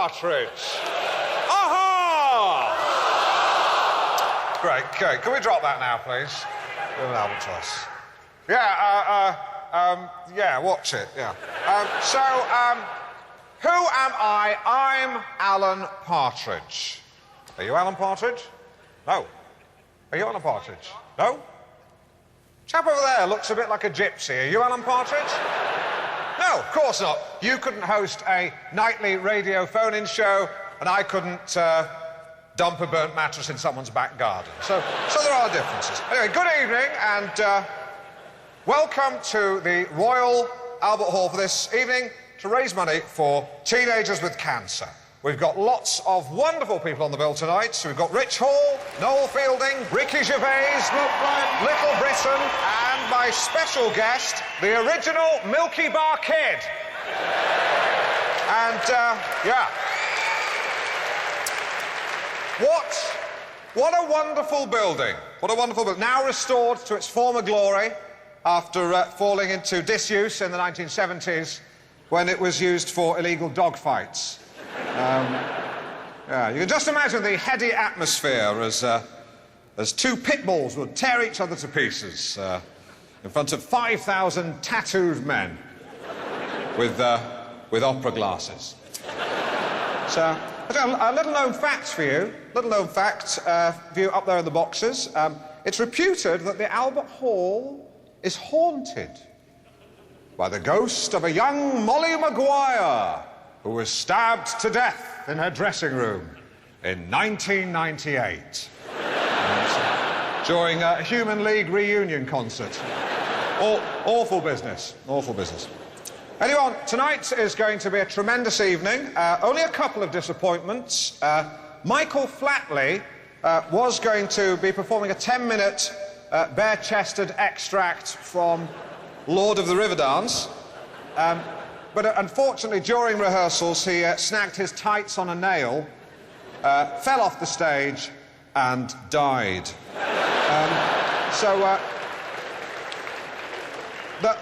Partridge. Aha! Great, okay. Can we drop that now, please? Give an albatross. Yeah, watch it, yeah. Who am I? I'm Alan Partridge. Are you Alan Partridge? No. Are you Alan Partridge? No? Chap over there looks a bit like a gypsy. Are you Alan Partridge? No, of course not. You couldn't host a nightly radio phone-in show, and I couldn't dump a burnt mattress in someone's back garden. So there are differences. Anyway, good evening, and welcome to the Royal Albert Hall for this evening to raise money for teenagers with cancer. We've got lots of wonderful people on the bill tonight. So we've got Rich Hall, Noel Fielding, Ricky Gervais, Little Britain, and my special guest, the original Milky Bar Kid. And, yeah. What a wonderful building. What a wonderful building. Now restored to its former glory after falling into disuse in the 1970s when it was used for illegal dogfights. Yeah, you can just imagine the heady atmosphere as two pit bulls would tear each other to pieces in front of 5,000 tattooed men with opera glasses. So, a little-known fact for you. Little-known fact for you up there in the boxes. It's reputed that the Albert Hall is haunted by the ghost of a young Molly Maguire who was stabbed to death in her dressing room in 1998 during a Human League reunion concert. Awful business, awful business. Anyway, tonight is going to be a tremendous evening. Only a couple of disappointments. Michael Flatley was going to be performing a 10-minute bare-chested extract from Lord of the Riverdance. But unfortunately, during rehearsals, he snagged his tights on a nail, fell off the stage, and died.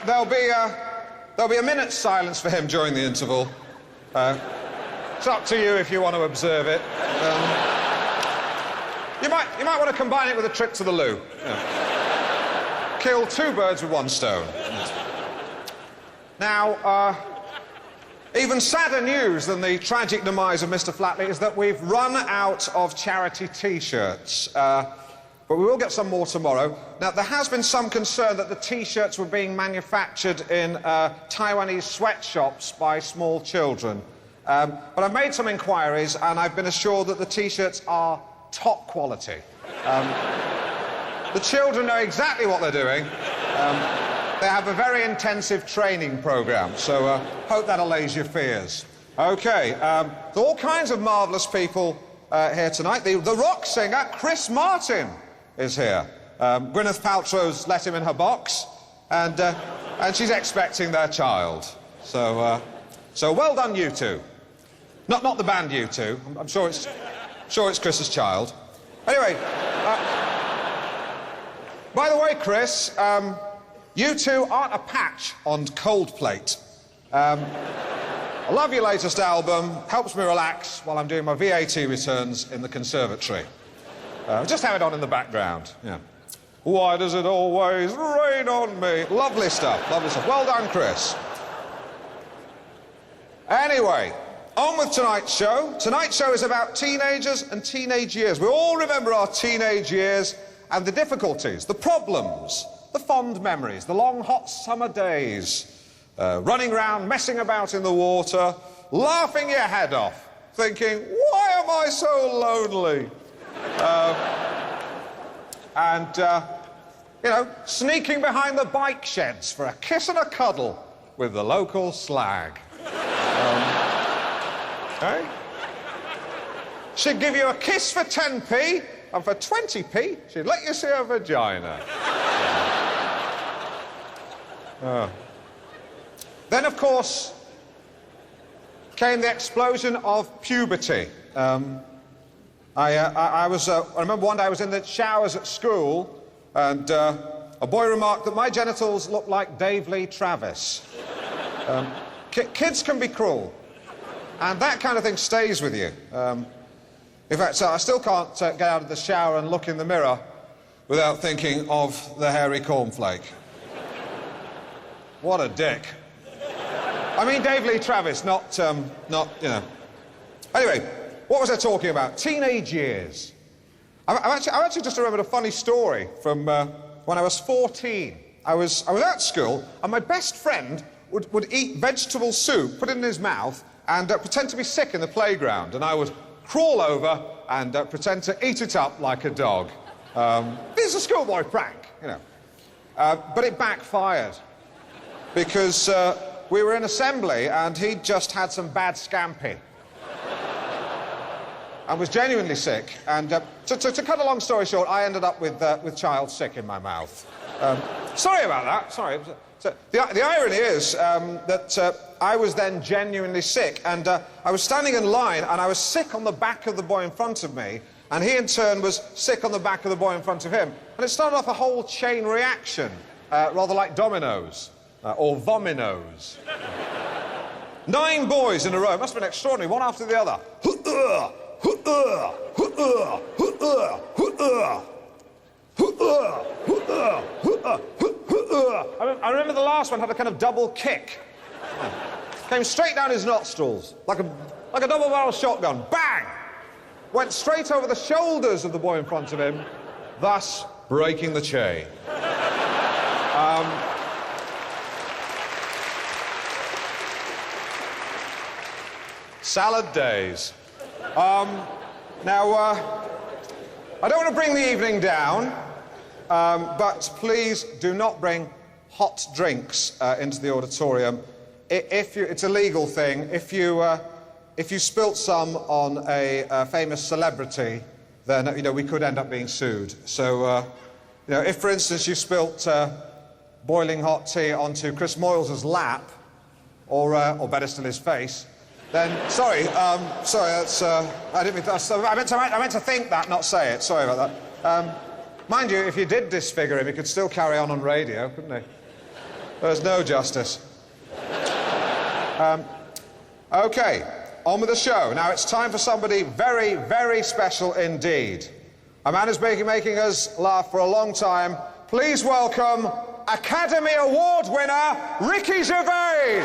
There'll be a minute's silence for him during the interval. It's up to you if you want to observe it. You might want to combine it with a trip to the loo. Yeah. Kill two birds with one stone. Now, even sadder news than the tragic demise of Mr. Flatley is that we've run out of charity T-shirts. But we will get some more tomorrow. Now, there has been some concern that the T-shirts were being manufactured in Taiwanese sweatshops by small children. But I've made some inquiries, and I've been assured that the T-shirts are top quality. The children know exactly what they're doing. They have a very intensive training program, so hope that allays your fears. OK, there are all kinds of marvellous people here tonight. The rock singer, Chris Martin, is here. Gwyneth Paltrow's let him in her box, and she's expecting their child. So well done, you two. Not the band, you two. I'm sure it's Chris's child. Anyway, by the way, Chris, you two aren't a patch on cold plate. I love your latest album. Helps me relax while I'm doing my VAT returns in the conservatory. Just have it on in the background. Yeah. Why does it always rain on me? Lovely stuff, lovely stuff. Well done, Chris. Anyway, on with tonight's show. Tonight's show is about teenagers and teenage years. We all remember our teenage years and the difficulties, the problems, the fond memories, the long, hot summer days, running around, messing about in the water, laughing your head off, thinking, why am I so lonely? You know, sneaking behind the bike sheds for a kiss and a cuddle with the local slag. Eh? She'd give you a kiss for 10p, and for 20p, she'd let you see her vagina. Then, of course, came the explosion of puberty. I remember one day I was in the showers at school, and a boy remarked that my genitals looked like Dave Lee Travis. Kids can be cruel. And that kind of thing stays with you. In fact, I still can't get out of the shower and look in the mirror without thinking of the hairy cornflake. What a dick. I mean Dave Lee Travis, not, you know. Anyway, what was I talking about? Teenage years. I've actually just remembered a funny story from when I was 14. I was at school, and my best friend would eat vegetable soup, put it in his mouth, and pretend to be sick in the playground. And I would crawl over and pretend to eat it up like a dog. This is a schoolboy prank, you know. But it backfired. Because we were in assembly, and he'd just had some bad scampi. And was genuinely sick. And to cut a long story short, I ended up with child sick in my mouth. Sorry about that, sorry. So the irony is that I was then genuinely sick, and I was standing in line, and I was sick on the back of the boy in front of me, and he in turn was sick on the back of the boy in front of him. And it started off a whole chain reaction, rather like dominoes, or vominos. 9 boys in a row, it must have been extraordinary, one after the other. I remember the last one had a kind of double kick. Came straight down his nostrils, like a double-barrel shotgun. Bang! Went straight over the shoulders of the boy in front of him, thus breaking the chain. Salad days. Now, I don't want to bring the evening down, but please do not bring hot drinks into the auditorium. It's a legal thing. If you spilt some on a famous celebrity, then you know we could end up being sued. So, you know, if for instance you spilt boiling hot tea onto Chris Moyles' lap, or better still his face, then sorry, that's I didn't mean to, I meant to think that, not say it. Sorry about that. Mind you, if you did disfigure him, he could still carry on radio, couldn't he? There's no justice. Okay, on with the show. Now it's time for somebody very, very special indeed. A man who's been making us laugh for a long time. Please welcome Academy Award winner Ricky Gervais.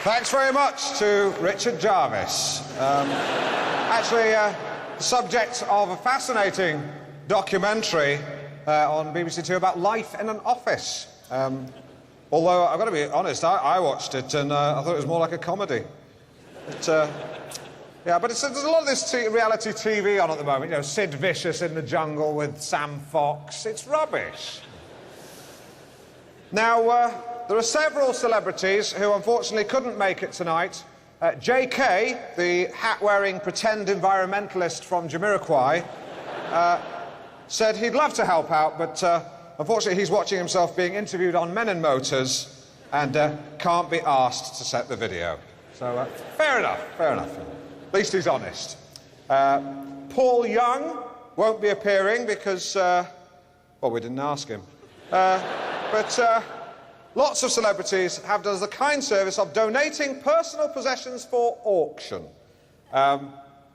Thanks very much to Richard Jarvis. Actually, the subject of a fascinating documentary on BBC Two about life in an office. Although, I've got to be honest, I watched it and I thought it was more like a comedy. Yeah, but there's a lot of this reality TV on at the moment. You know, Sid Vicious in the jungle with Sam Fox. It's rubbish. Now, there are several celebrities who unfortunately couldn't make it tonight. JK, the hat-wearing pretend environmentalist from Jamiroquai, said he'd love to help out, but unfortunately he's watching himself being interviewed on Men and Motors and can't be asked to set the video. So, fair enough, fair enough. At least he's honest. Paul Young won't be appearing because, well, we didn't ask him. But lots of celebrities have done the kind service of donating personal possessions for auction.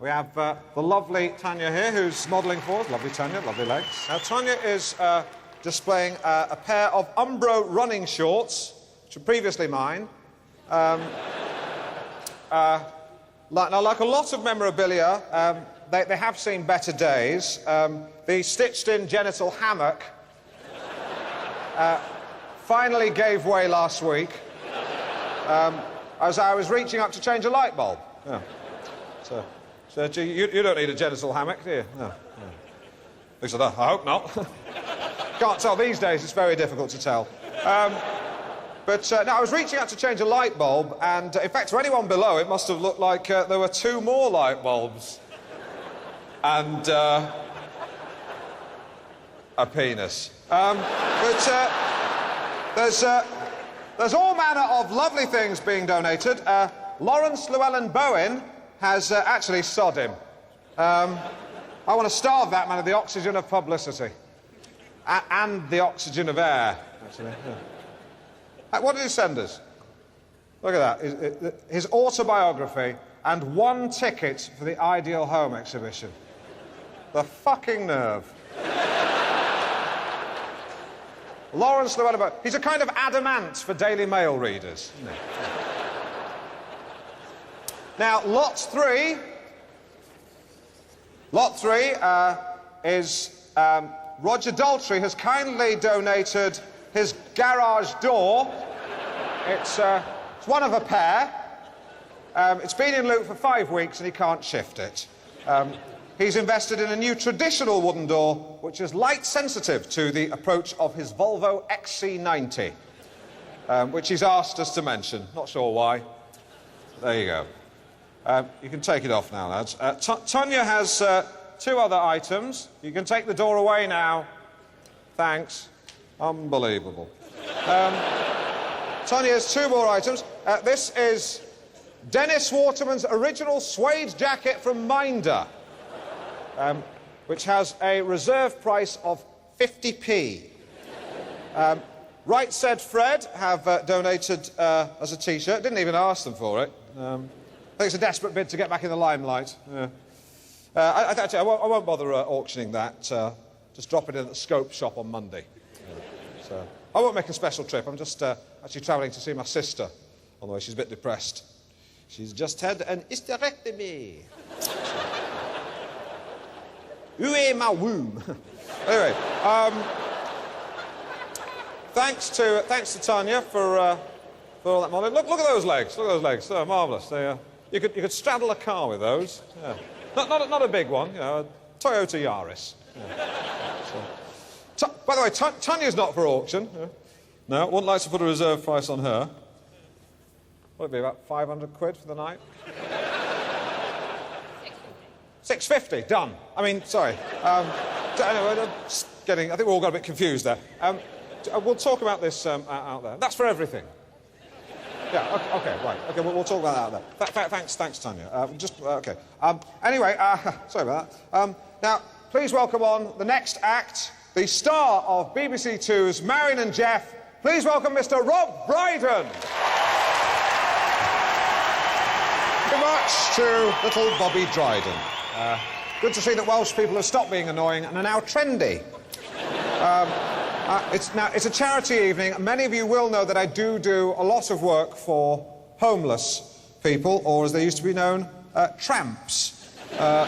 We have the lovely Tanya here, who's modelling for us. Lovely Tanya, lovely legs. Now, Tanya is displaying a pair of Umbro running shorts, which were previously mine. Like a lot of memorabilia, they have seen better days. The stitched-in genital hammock finally gave way last week as I was reaching up to change a light bulb. Yeah. So you don't need a genital hammock, do you? No. At least I hope not. Can't tell these days, it's very difficult to tell. But no, I was reaching out to change a light bulb, and in fact, to anyone below, it must have looked like there were 2 more light bulbs. And a penis. But there's all manner of lovely things being donated. Lawrence Llewellyn Bowen has actually sod him. I want to starve that man of the oxygen of publicity. And the oxygen of air, actually. Yeah. What did he send us? Look at that. His autobiography and 1 ticket for the Ideal Home exhibition. The fucking nerve. Lawrence Llewellyn. He's a kind of adamant for Daily Mail readers, isn't he? Now, Lot 3 is Roger Daltrey has kindly donated his garage door. It's one of a pair. It's been in loot for 5 weeks and he can't shift it. He's invested in a new traditional wooden door, which is light sensitive to the approach of his Volvo XC90, which he's asked us to mention. Not sure why. There you go. You can take it off now, lads. Tonya has 2 other items. You can take the door away now. Thanks. Unbelievable. Tonya has 2 more items. This is Dennis Waterman's original suede jacket from Minder, which has a reserve price of 50p. Right Said Fred have donated as a T-shirt. Didn't even ask them for it. I think it's a desperate bid to get back in the limelight. Yeah. I won't bother auctioning that. Just drop it in at the Scope shop on Monday. So I won't make a special trip. I'm just actually travelling to see my sister on the way. She's a bit depressed. She's just had an hysterectomy. Où est ma womb? Anyway, thanks to Tanya for all that money. Look at those legs. Look at those legs. They're marvellous. They, you could straddle a car with those. Yeah. Not a big one, you know, a Toyota Yaris. Yeah. So, by the way, Tanya's not for auction. Yeah. No, wouldn't like to put a reserve price on her. What'd it be, about 500 quid for the night? 650, done. I mean, sorry. I think we all got a bit confused there. We'll talk about this out there. That's for everything. Yeah, okay, right. Okay, we'll talk about that out there. Thanks, Tanya. Okay. Anyway, sorry about that. Now, please welcome on the next act, the star of BBC Two's Marion and Jeff. Please welcome Mr. Rob Brydon. Very much to little Bobby Dryden. Good to see that Welsh people have stopped being annoying and are now trendy. It's a charity evening. Many of you will know that I do a lot of work for homeless people, or as they used to be known, tramps. I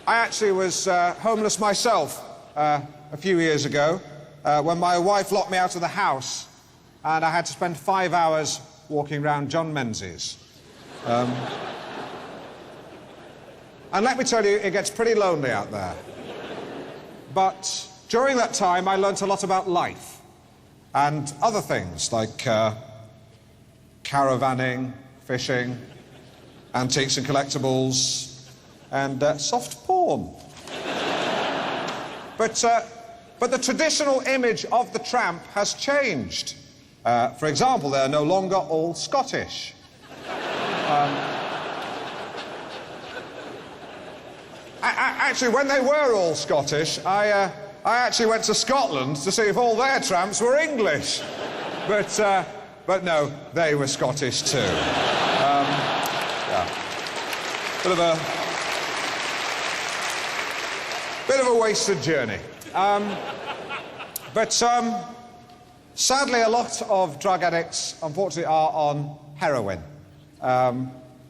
actually was homeless myself a few years ago when my wife locked me out of the house and I had to spend 5 hours walking around John Menzies. And let me tell you, it gets pretty lonely out there. But during that time, I learnt a lot about life and other things like caravanning, fishing, antiques and collectibles, and soft porn. But the traditional image of the tramp has changed. For example, they're no longer all Scottish. Actually, when they were all Scottish, I actually went to Scotland to see if all their tramps were English. But no, they were Scottish too. Yeah. Bit of a wasted journey. But sadly, a lot of drug addicts, unfortunately, are on heroin.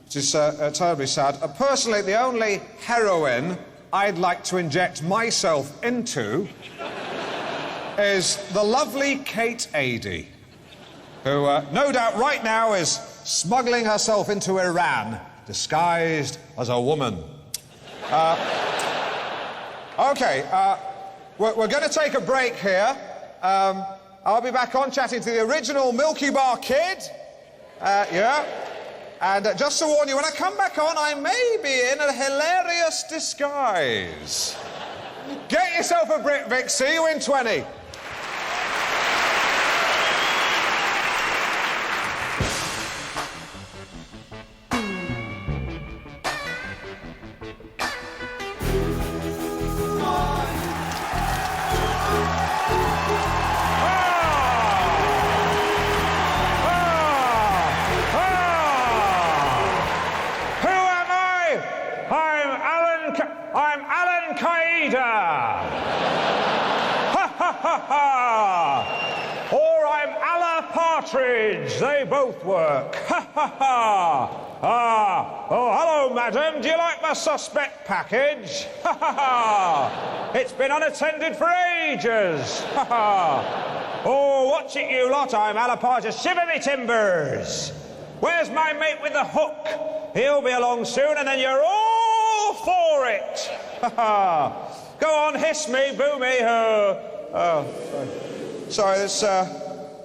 Which is terribly sad. Personally, the only heroin I'd like to inject myself into is the lovely Kate Adie, who no doubt right now is smuggling herself into Iran, disguised as a woman. Okay, we're going to take a break here. I'll be back on chatting to the original Milky Bar Kid. Yeah. And just to warn you, when I come back on, I may be in a hilarious disguise. Get yourself a Brit, Vic. See you in 20. Partridge, they both work. Ha ha ha! Ah, oh, hello, madam. Do you like my suspect package? Ha ha ha! It's been unattended for ages. Ha ha! Oh, watch it, you lot. I'm Alan Partridge. Shiver me timbers. Where's my mate with the hook? He'll be along soon, and then you're all for it. Ha ha! Go on, hiss me, boo me, oh, sorry.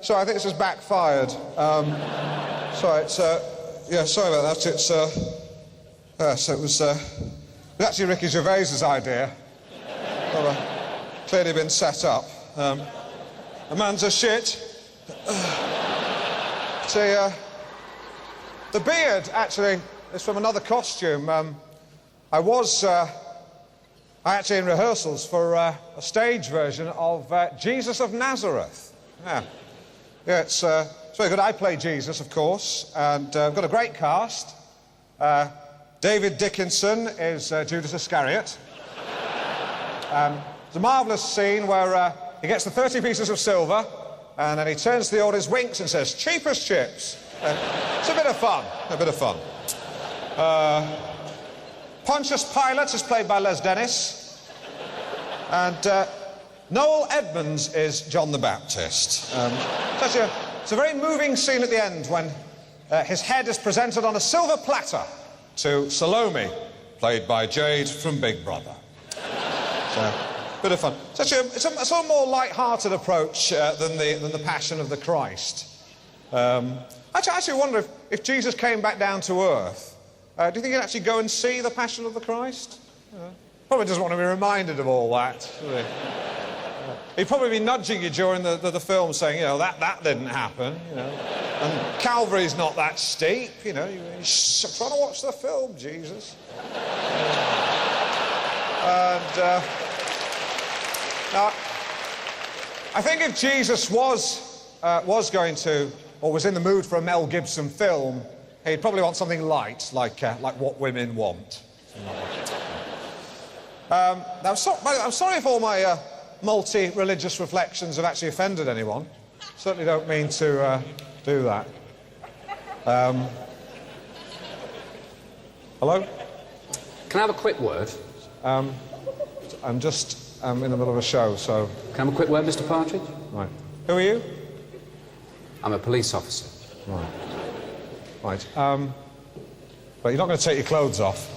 Sorry, I think this has backfired. Sorry, yeah, sorry about that. So it was actually Ricky Gervais's idea. Well, clearly been set up. The man's a shit. See, the beard, actually, is from another costume. I actually in rehearsals for a stage version of Jesus of Nazareth. Yeah. Yeah, it's very good. I play Jesus, of course, and I've got a great cast. David Dickinson is Judas Iscariot. It's a marvellous scene where he gets the 30 pieces of silver, and then he turns to the audience, winks, and says, "Cheap as chips." It's a bit of fun, Pontius Pilate is played by Les Dennis, and Noel Edmonds is John the Baptist. It's a very moving scene at the end when his head is presented on a silver platter to Salome, played by Jade from Big Brother. So, bit of fun. It's a sort of more light-hearted approach than the Passion of the Christ. I actually wonder if Jesus came back down to earth, do you think he'd actually go and see the Passion of the Christ? Probably doesn't want to be reminded of all that. He'd probably be nudging you during the film, saying, you know, that didn't happen, you know. And Calvary's not that steep, you know. You're trying to watch the film, Jesus. Now, I think if Jesus was going to, or was in the mood for a Mel Gibson film, he'd probably want something light, like What Women Want. Now, I'm sorry if all my multi-religious reflections have actually offended anyone. Certainly don't mean to do that. Hello? Can I have a quick word? I'm in the middle of a show, so... Can I have a quick word, Mr. Partridge? Right. Who are you? I'm a police officer. Right. Right. But you're not going to take your clothes off.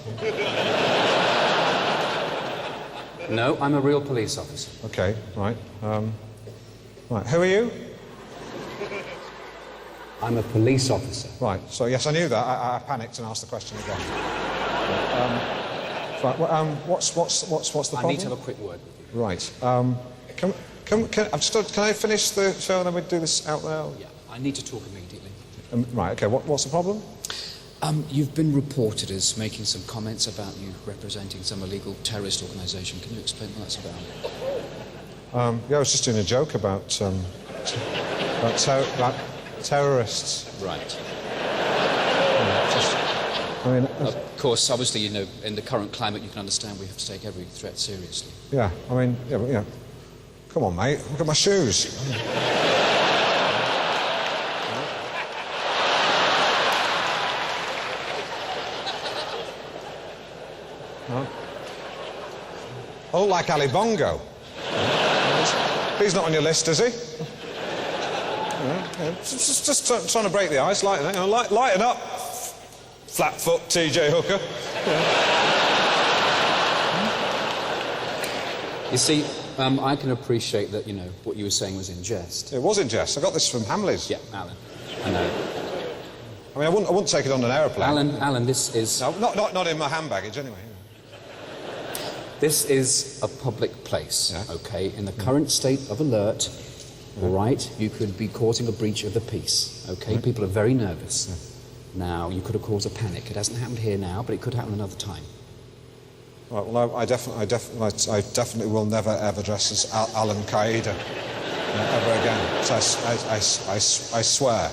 No, I'm a real police officer. Okay, right. Right, who are you? I'm a police officer. Right, so yes, I knew that. I panicked and asked the question again. Right, what's the problem? I need to have a quick word with you. Right. Can I finish the show and then we do this out loud? Yeah, I need to talk immediately. Right, okay, what's the problem? You've been reported as making some comments about you representing some illegal terrorist organisation. Can you explain what that's about? Yeah, I was just doing a joke about terrorists. Right. Of course, obviously, you know, in the current climate, you can understand we have to take every threat seriously. Yeah, I mean, yeah. Come on, mate, look at my shoes. I look like Ali Bongo. He's not on your list, is he? Just trying to break the ice, lighten up, flat-foot TJ Hooker. You see, I can appreciate that, you know, what you were saying was in jest. It was in jest. I got this from Hamleys. Yeah, Alan. I know. I mean, I wouldn't take it on an aeroplane. Alan, this is... No, not in my hand baggage, anyway. This is a public place, yeah. OK? In the current state of alert, all right, you could be causing a breach of the peace, OK? People are very nervous. Now, you could have caused a panic. It hasn't happened here now, but it could happen another time. Right, well, I definitely will never ever dress as Alan Qaeda ever again. So I swear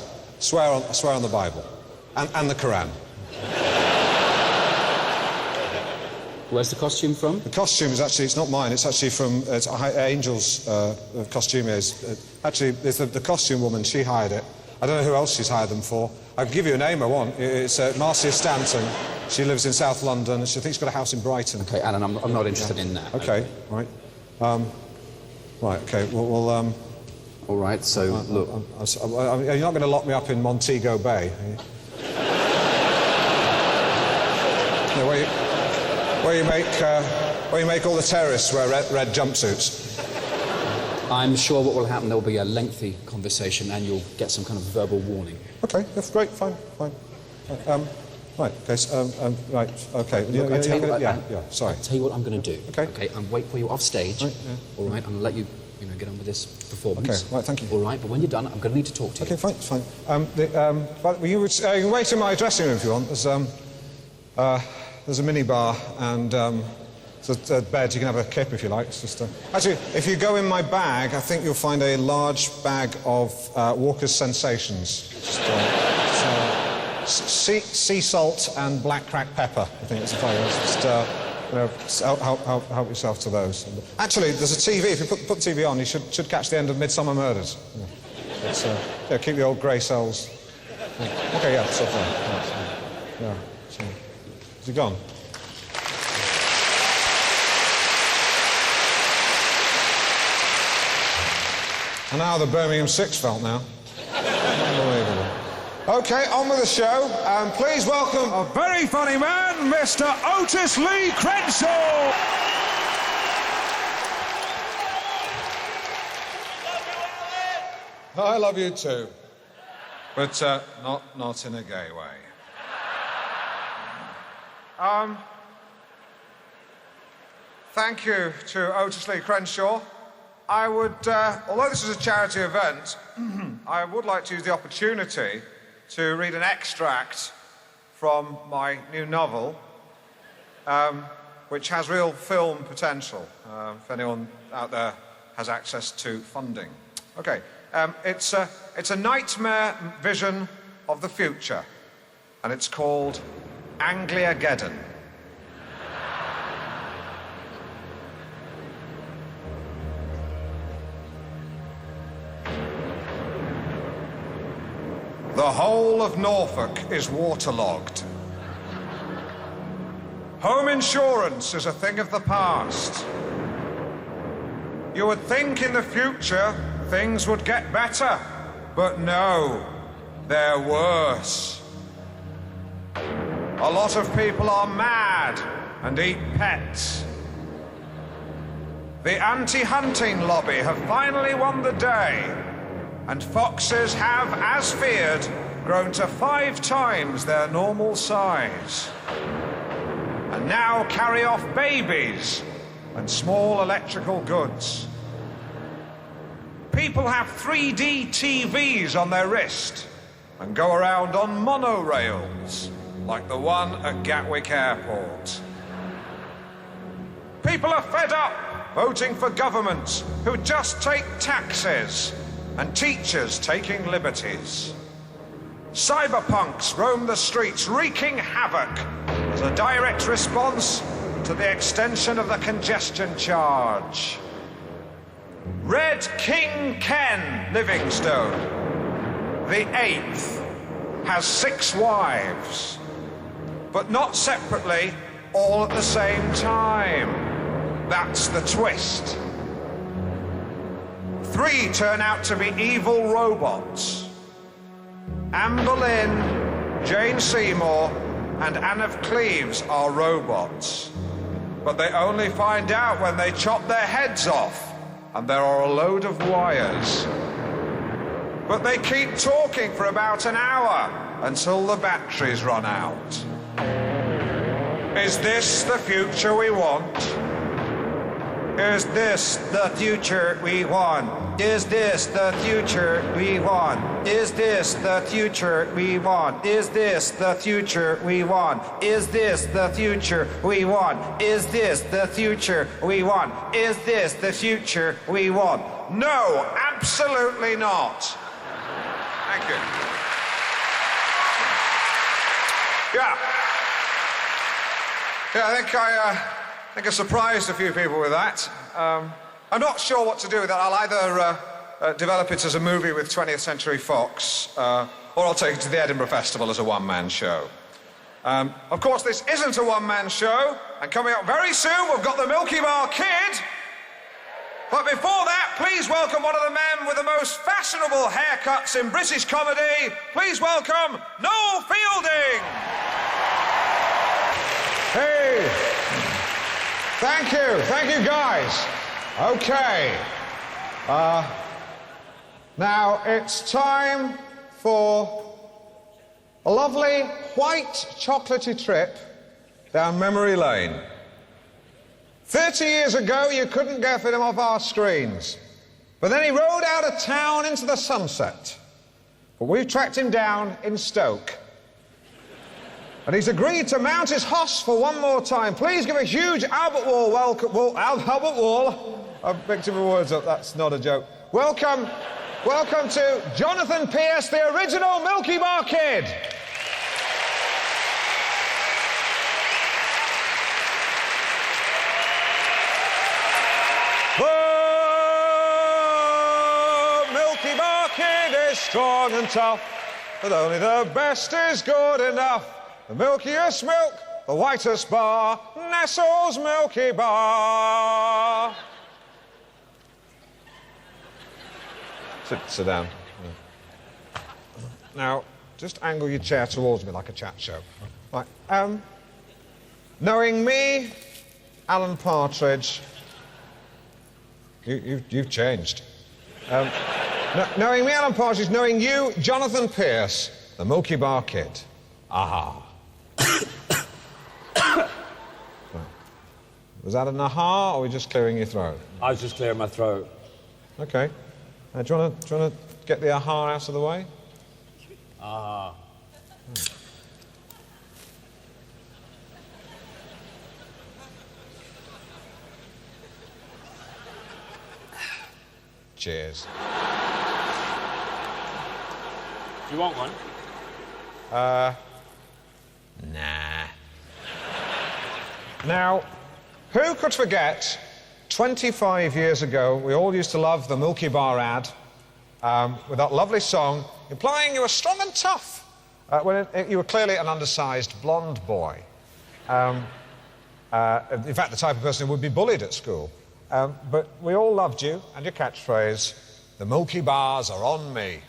on the Bible and the Quran. Where's the costume from? The costume is actually, it's not mine, it's actually from Angel's costumiers. Actually, it's the costume woman, she hired it. I don't know who else she's hired them for. I can give you a name I want. It's Marcia Stanton. She lives in South London. She thinks she's got a house in Brighton. Okay, Alan, I'm not interested in that. Okay, right. Right, okay, well, all right, so, look... you're not going to lock me up in Montego Bay, are you? No, where you make all the terrorists wear red jumpsuits. I'm sure what will happen, there will be a lengthy conversation and you'll get some kind of verbal warning. Okay, that's great, fine. Right, okay, right, okay. Look, Sorry. I'll tell you what I'm going to do. Okay. I'm wait for you off stage. Right, all right, I'm going to let you, get on with this performance. Okay, right, thank you. All right, but when you're done, I'm going to need to talk to you. Okay, fine, it's fine. But you can wait in my dressing room if you want. There's a minibar and there's a bed. You can have a kip if you like. It's just actually, if you go in my bag, I think you'll find a large bag of Walker's Sensations. Sea salt and black cracked pepper. I think it's just help yourself to those. Actually, there's a TV. If you put the TV on, you should catch the end of Midsummer Murders. Yeah, keep the old grey cells. Yeah. Okay, yeah, so far. Yeah. So, is he gone? And now the Birmingham Six felt now. Unbelievable. Okay, on with the show. Please welcome a very funny man, Mr. Otis Lee Crenshaw. I love you too, but not in a gay way. Thank you to Otis Lee Crenshaw. I would, although this is a charity event, I would like to use the opportunity to read an extract from my new novel, which has real film potential, if anyone out there has access to funding. Okay, it's a nightmare vision of the future, and it's called Angliageddon. The whole of Norfolk is waterlogged. Home insurance is a thing of the past. You would think in the future things would get better, but no, they're worse. A lot of people are mad and eat pets. The anti-hunting lobby have finally won the day, and foxes have, as feared, grown to 5 times their normal size. And now carry off babies and small electrical goods. People have 3D TVs on their wrist and go around on monorails, like the one at Gatwick Airport. People are fed up voting for governments who just take taxes and teachers taking liberties. Cyberpunks roam the streets wreaking havoc as a direct response to the extension of the congestion charge. Red King Ken Livingstone, the 8th, has 6 wives, but not separately, all at the same time. That's the twist. 3 turn out to be evil robots. Anne Boleyn, Jane Seymour, and Anne of Cleves are robots. But they only find out when they chop their heads off, and there are a load of wires. But they keep talking for about an hour until the batteries run out. Is this the future we want? Is this the future we want? Is this the future we want? Is this the future we want? Is this the future we want? Is this the future we want? Is this the future we want? Is this the future we want? No, absolutely not. Thank you. Yeah. I think I surprised a few people with that. I'm not sure what to do with that. I'll either develop it as a movie with 20th Century Fox, or I'll take it to the Edinburgh Festival as a one-man show. Of course, this isn't a one-man show, and coming up very soon, we've got the Milky Bar Kid. But before that, please welcome one of the men with the most fashionable haircuts in British comedy. Please welcome Noel Fielding. Hey, thank you guys. Okay, now it's time for a lovely white chocolatey trip down memory lane. 30 years ago, you couldn't get him off our screens. But then he rode out of town into the sunset. But we've tracked him down in Stoke. And he's agreed to mount his hoss for one more time. Please give a huge Albert Wall welcome. Albert Wall. I've picked my words up, that's not a joke. Welcome to Jonathan Pierce, the original Milky Bar Kid. The Milky Bar Kid is strong and tough, but only the best is good enough. The milkiest milk, the whitest bar, Nestle's Milky Bar. Sit down. Now, just angle your chair towards me like a chat show. Right, knowing me, Alan Partridge, you've changed. Knowing me, Alan Partridge, knowing you, Jonathan Pierce, the Milky Bar Kid. Aha. Was that an aha, or were we just clearing your throat? I was just clearing my throat. Okay. Do you want to get the aha out of the way? Aha. Cheers. Do you want one? Nah. Now, who could forget 25 years ago, we all used to love the Milky Bar ad with that lovely song implying you were strong and tough when you were clearly an undersized blonde boy. In fact, the type of person who would be bullied at school. But we all loved you and your catchphrase, the Milky Bars are on me.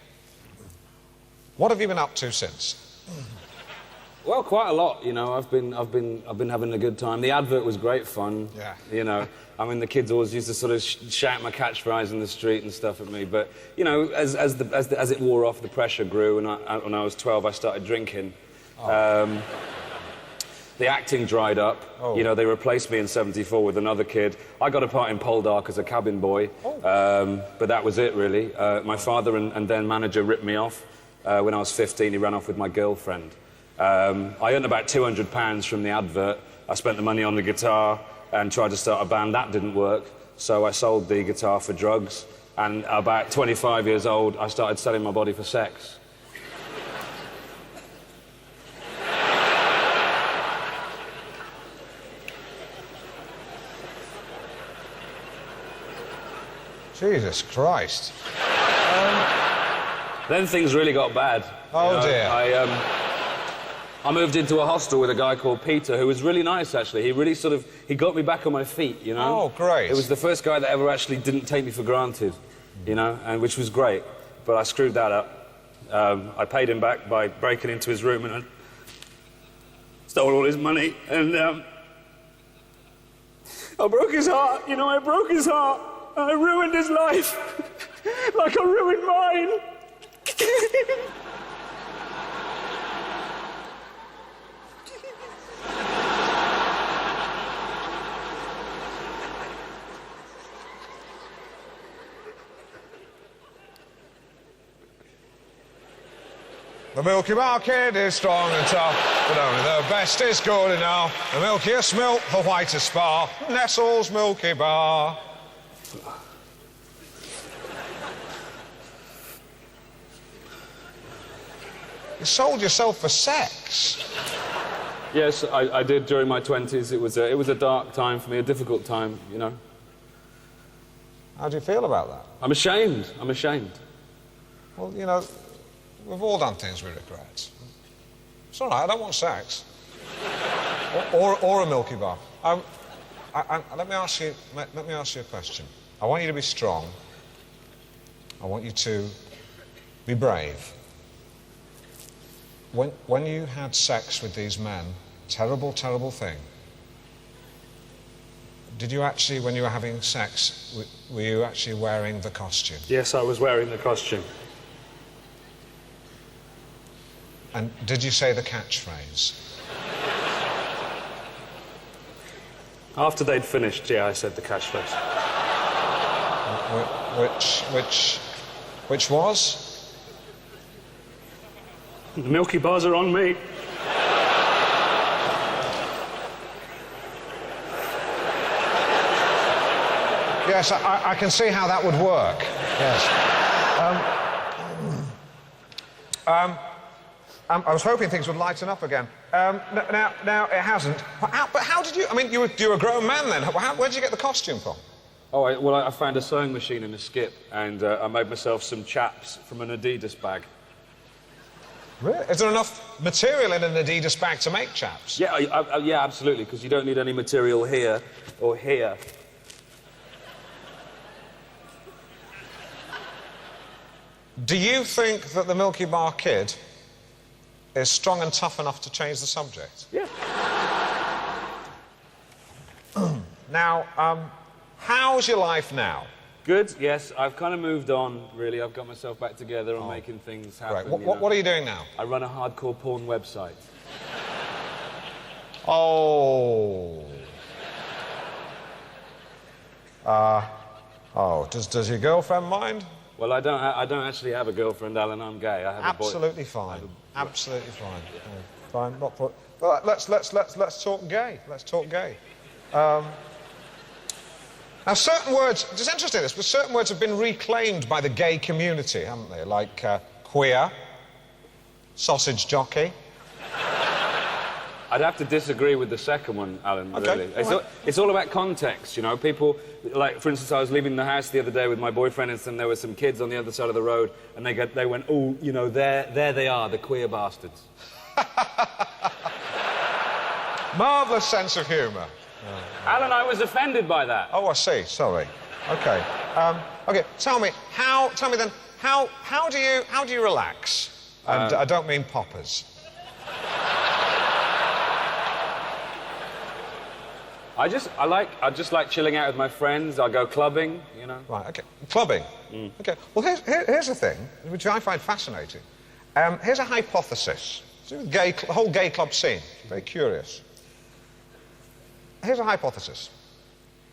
What have you been up to since? Well, quite a lot, you know. I've been having a good time. The advert was great fun. Yeah. You know, I mean, the kids always used to sort of shout my catchphrase in the street and stuff at me. But you know, as it wore off, the pressure grew, and when I was 12, I started drinking. Oh. The acting dried up. Oh. You know, they replaced me in '74 with another kid. I got a part in Poldark as a cabin boy, but that was it really. My father and then manager ripped me off when I was 15. He ran off with my girlfriend. I earned about £200 from the advert. I spent the money on the guitar and tried to start a band. That didn't work, so I sold the guitar for drugs. And about 25 years old, I started selling my body for sex. Jesus Christ. Then things really got bad. Oh, dear. I moved into a hostel with a guy called Peter, who was really nice, actually. He really he got me back on my feet, you know? Oh, great. It was the first guy that ever actually didn't take me for granted, you know, and which was great. But I screwed that up. I paid him back by breaking into his room and I stole all his money, and I broke his heart, you know, I broke his heart. I ruined his life, like I ruined mine. The Milky Bar Kid is strong and tough, but only the best is good enough. The milkiest milk, the whitest bar, Nestle's Milky Bar. You sold yourself for sex? Yes, I did during my 20s. It was a dark time for me, a difficult time, you know. How do you feel about that? I'm ashamed. I'm ashamed. Well, you know, we've all done things we regret. It's all right, I don't want sex. or a Milky Bar. Let me ask you a question. I want you to be strong. I want you to be brave. When you had sex with these men, terrible, terrible thing, did you actually, when you were having sex, were you actually wearing the costume? Yes, I was wearing the costume. And did you say the catchphrase? After they'd finished, yeah, I said the catchphrase. Which was? The Milky Bars are on me. Yes, I can see how that would work. Yes. I was hoping things would lighten up again. Now it hasn't. But how did you? I mean, you were a grown man then. Where did you get the costume from? Oh, I found a sewing machine in a skip, and I made myself some chaps from an Adidas bag. Really? Is there enough material in an Adidas bag to make chaps? Yeah, yeah, absolutely, because you don't need any material here or here. Do you think that the Milky Bar Kid is strong and tough enough to change the subject? Yeah. Now, how's your life now? Good, yes. I've kind of moved on, really. I've got myself back together and making things happen. Right. What are you doing now? I run a hardcore porn website. Oh. Does your girlfriend mind? Well, I don't actually have a girlfriend, Alan. I'm gay. I have Absolutely fine. Absolutely fine. Fine. Not for. Well, let's talk gay. Let's talk gay. Now, certain words. It's interesting this, but certain words have been reclaimed by the gay community, haven't they? Like queer, sausage jockey. I'd have to disagree with the second one, Alan, Okay, really. It's all about context, you know. People, like, for instance, I was leaving the house the other day with my boyfriend and there were some kids on the other side of the road and they went, oh, you know, there they are, the queer bastards. Marvellous sense of humour. Alan, I was offended by that. Oh, I see. Sorry. Okay. Okay. Tell me then. How do you relax? And I don't mean poppers. I just like chilling out with my friends. I go clubbing, you know. Right. Okay. Clubbing. Okay. Well, here's the thing, which I find fascinating. Here's a hypothesis. The whole gay club scene. Very curious. Here's a hypothesis.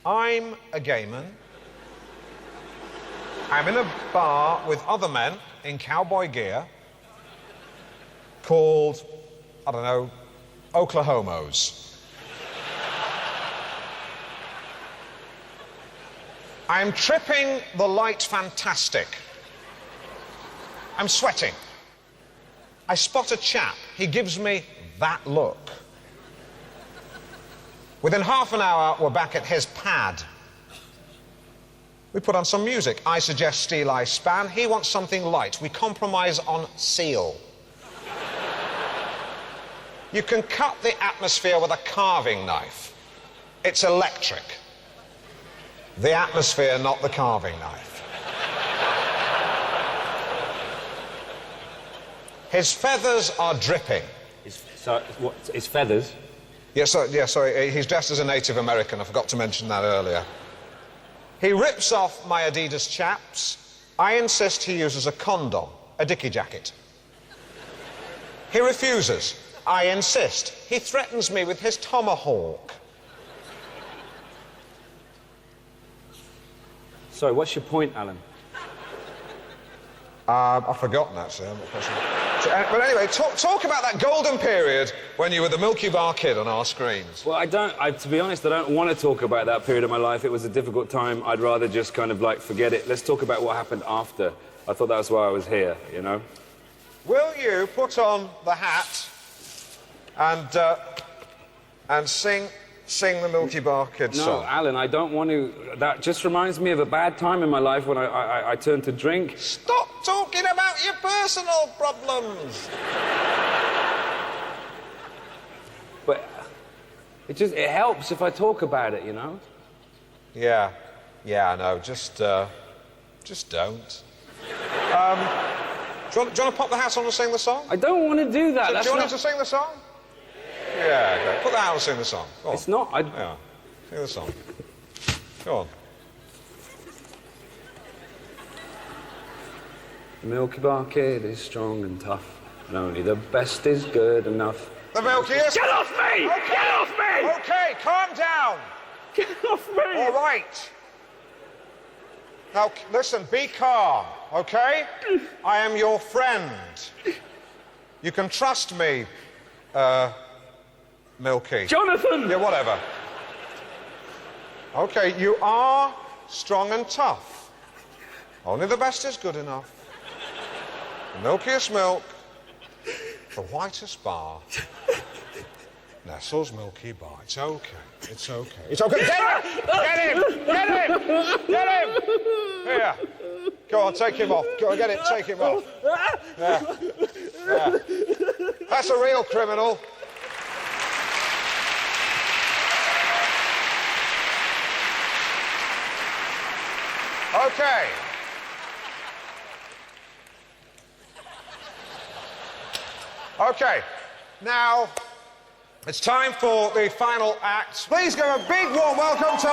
I'm a gay man. I'm in a bar with other men in cowboy gear called, I don't know, Oklahomos. I'm tripping the light fantastic. I'm sweating. I spot a chap. He gives me that look. Within half an hour, we're back at his pad. We put on some music. I suggest Steel Eye Span. He wants something light. We compromise on Seal. You can cut the atmosphere with a carving knife. It's electric. The atmosphere, not the carving knife. His feathers are dripping. His feathers? Yes, sorry, he's dressed as a Native American. I forgot to mention that earlier. He rips off my Adidas chaps. I insist he uses a condom, a dicky jacket. He refuses. I insist. He threatens me with his tomahawk. Sorry, what's your point, Alan? I've forgotten, actually. I'm not quite but anyway, talk about that golden period when you were the Milky Bar Kid on our screens. Well, to be honest, I don't want to talk about that period of my life. It was a difficult time. I'd rather just kind of, like, forget it. Let's talk about what happened after. I thought that's why I was here, you know? Will you put on the hat and sing sing the Milky Bar Kid No, song? Alan, I don't want to. That just reminds me of a bad time in my life when I turned to drink. Stop talking about your personal problems. But it helps if I talk about it, you know? Yeah, I know. Just don't. Do you want to pop the hat on and sing the song? I don't want to do that. Do you want him to sing the song? Yeah, okay. Put the hat on and sing the song. Go on. It's not. Yeah, sing the song. Go on. The Milky Bar Kid is strong and tough, and only the best is good enough. The milkiest. Get off me! Okay. Get off me! Okay, calm down. Get off me! All right. Now, listen, be calm, okay? I am your friend. You can trust me, Milky. Jonathan! Yeah, whatever. Okay, you are strong and tough. Only the best is good enough. The milkiest milk, the whitest bar. Nestle's Milky Bar. It's okay. It's okay. It's okay. Get him! Get him! Get him! Get him! Here. Go on, take him off. Go on, get him. Take him off. Yeah. That's a real criminal. Okay. Okay. Now, it's time for the final act. Please give a big warm welcome to